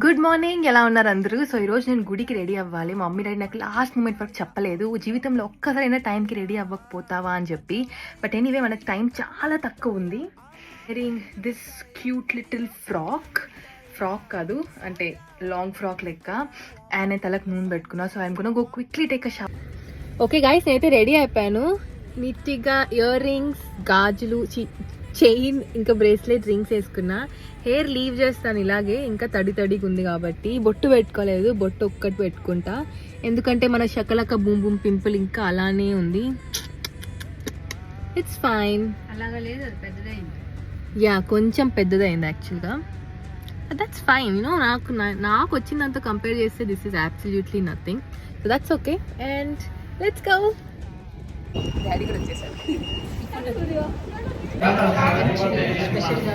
Good morning, ఎలా ఉన్నారు అందరూ? సో ఈరోజు నేను గుడికి రెడీ అవ్వాలి. మా మమ్మీ డాడీ నాకు లాస్ట్ మూమెంట్ వరకు చెప్పలేదు, జీవితంలో ఒక్కసారైనా టైంకి రెడీ అవ్వకపోతావా అని చెప్పి. బట్ ఎనీవే మనకు టైం చాలా తక్కువ ఉంది. వెరింగ్ దిస్ క్యూట్ లిటిల్ ఫ్రాక్ కాదు అంటే లాంగ్ ఫ్రాక్ లెక్క. అండ్ నేను తలకు నూనె పెట్టుకున్నా. So I'm gonna go quickly take a shop. Okay guys, నేనైతే రెడీ అయిపోయాను. నీట్గా ఇయర్ రింగ్స్, గాజులు, చైన్, ఇంకా బ్రేస్లెట్, రింగ్స్ వేసుకున్నా. హెయిర్ లీవ్ చేస్తాను ఇలాగే, ఇంకా తడిగా ఉంది కాబట్టి. బొట్టు పెట్టుకోలేదు, బొట్టు ఒక్కటి పెట్టుకుంటా. ఎందుకంటే మన శకలక బూమ్ బూమ్ పింపుల్ ఇంకా అలానే ఉంది. It's fine. అలాగా లేదు, అది పెద్దదైంది. యా, కొంచెం పెద్దదైంది యాక్చువల్గా. That's fine. నాకు వచ్చినంత కంపేర్ చేస్తే this is absolutely nothing. So that's okay. And let's go. Daddy కూడా వచ్చేసారు. స్పెషల్గా